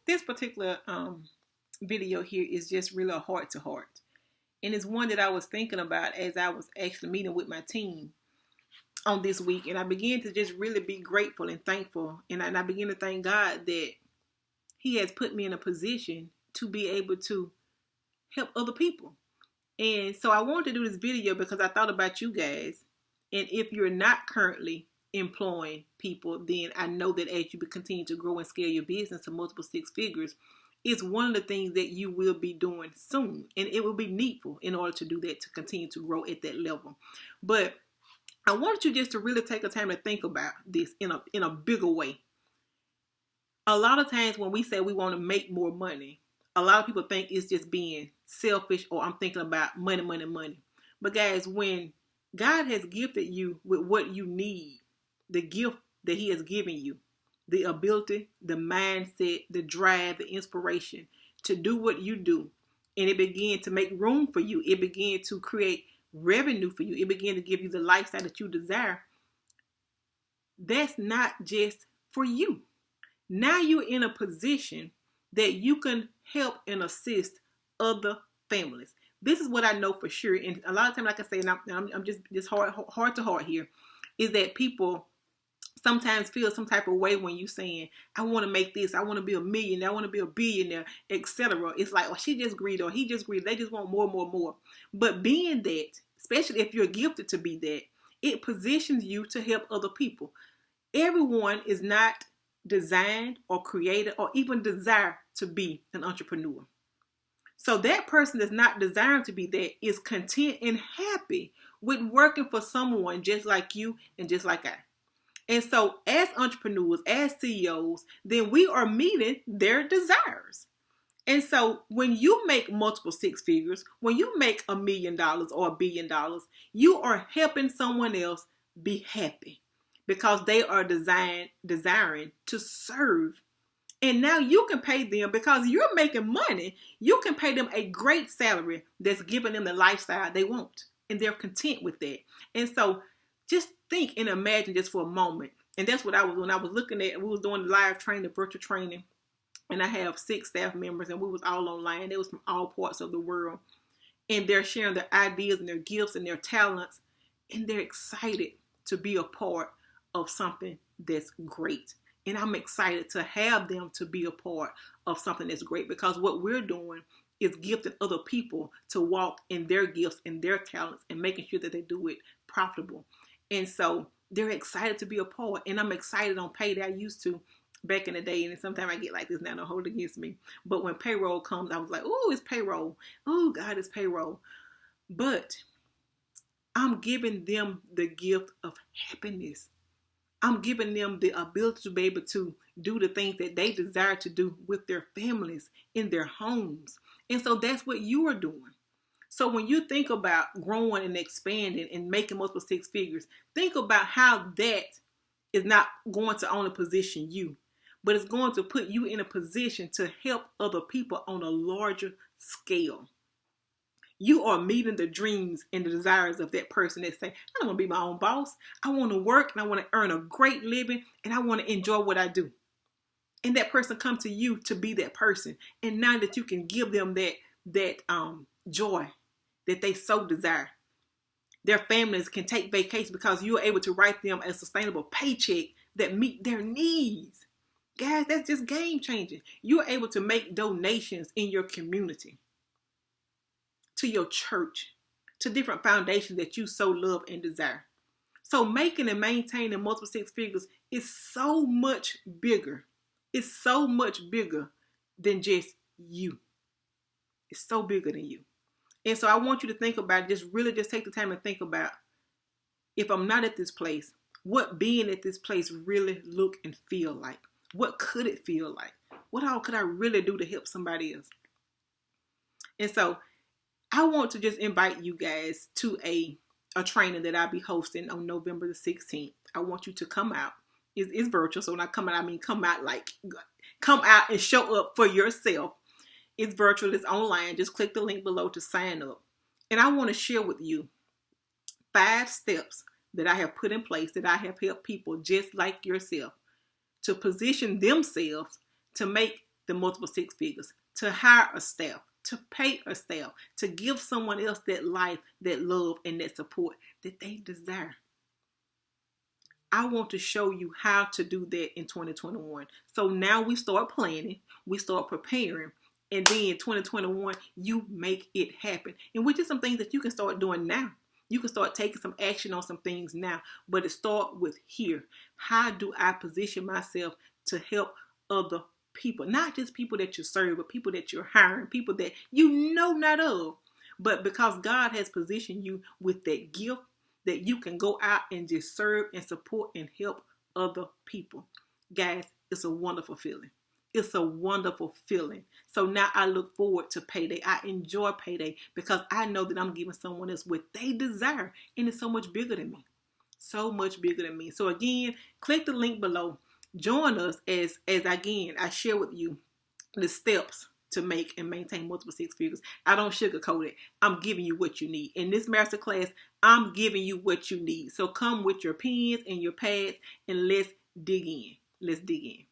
This particular video here is just really a heart to heart, and it's one that I was thinking about as I was actually meeting with my team on this week, and I began to just really be grateful and thankful, and I began to thank God that He has put me in a position to be able to help other people. And so I wanted to do this video because I thought about you guys. And if you're not currently employing people, then I know that as you continue to grow and scale your business to multiple six figures, it's one of the things that you will be doing soon. And it will be needful in order to do that, to continue to grow at that level. But I want you just to really take a time to think about this in a bigger way. A lot of times when we say we want to make more money, a lot of people think it's just being selfish, or I'm thinking about money, money, money. But guys, when God has gifted you with what you need, the gift that He has given you, the ability, the mindset, the drive, the inspiration to do what you do, and it began to make room for you, it began to create revenue for you, it began to give you the lifestyle that you desire, that's not just for you. Now you're in a position that you can help and assist other families. This is what I know for sure. And a lot of times, like I say, and I'm just heart to heart here, is that people sometimes feel some type of way when you saying, I want to make this, I want to be a millionaire, I want to be a billionaire, etc. It's like, oh, she just greedy, or he just greedy. They just want more, more, more. But being that, especially if you're gifted to be that, it positions you to help other people. Everyone is not designed or created or even desire to be an entrepreneur. So that person that's not desiring to be that is content and happy with working for someone just like you and just like I. And so as entrepreneurs, as CEOs, then we are meeting their desires. And so when you make multiple six figures, when you make $1 million or $1 billion, you are helping someone else be happy because they are desiring to serve. And now you can pay them, because you're making money, you can pay them a great salary that's giving them the lifestyle they want. And they're content with that. And so just think and imagine just for a moment. And that's what I was, when I was looking at, we was doing live training, virtual training. And I have 6 staff members, and we was all online. They was from all parts of the world. And they're sharing their ideas and their gifts and their talents. And they're excited to be a part of something that's great. And I'm excited to have them to be a part of something that's great, because what we're doing is gifting other people to walk in their gifts and their talents and making sure that they do it profitable. And so they're excited to be a part. And I'm excited on payday. I used to back in the day, and sometimes I get like this now, don't hold it against me. But when payroll comes, I was like, oh, it's payroll. Oh, God, it's payroll. But I'm giving them the gift of happiness. I'm giving them the ability to be able to do the things that they desire to do with their families, in their homes. And so that's what you are doing. So when you think about growing and expanding and making multiple six figures, think about how that is not going to only position you, but it's going to put you in a position to help other people on a larger scale. You are meeting the dreams and the desires of that person that say, I don't want to be my own boss. I want to work and I want to earn a great living and I want to enjoy what I do. And that person come to you to be that person. And now that you can give them that joy that they so desire. Their families can take vacation because you're able to write them a sustainable paycheck that meet their needs. Guys, that's just game changing. You're able to make donations in your community, to your church, to different foundations that you so love and desire. So making and maintaining multiple six figures is so much bigger. It's so much bigger than just you. It's so bigger than you. And so I want you to think about, just really just take the time and think about, if I'm not at this place, what being at this place really look and feel like? What could it feel like? What all could I really do to help somebody else? And so I want to just invite you guys to a training that I'll be hosting on November the 16th. I want you to come out. It's virtual, so when I come out, I mean come out and show up for yourself. It's virtual, it's online. Just click the link below to sign up. And I want to share with you 5 steps that I have put in place, that I have helped people just like yourself to position themselves to make the multiple six figures, to hire a staff, to pay a staff, to give someone else that life, that love, and that support that they desire. I want to show you how to do that in 2021. So now we start planning, we start preparing, and then 2021, you make it happen. And which is some things that you can start doing now. You can start taking some action on some things now, but it starts with here. How do I position myself to help other people? Not just people that you serve, but people that you're hiring, people that you know not of. But because God has positioned you with that gift, that you can go out and just serve and support and help other people. Guys, it's a wonderful feeling. It's a wonderful feeling. So now I look forward to payday. I enjoy payday because I know that I'm giving someone else what they desire. And it's so much bigger than me. So much bigger than me. So again, click the link below. Join us as again, I share with you the steps to make and maintain multiple six figures. I don't sugarcoat it. I'm giving you what you need. In this masterclass, I'm giving you what you need. So come with your pens and your pads and let's dig in. Let's dig in.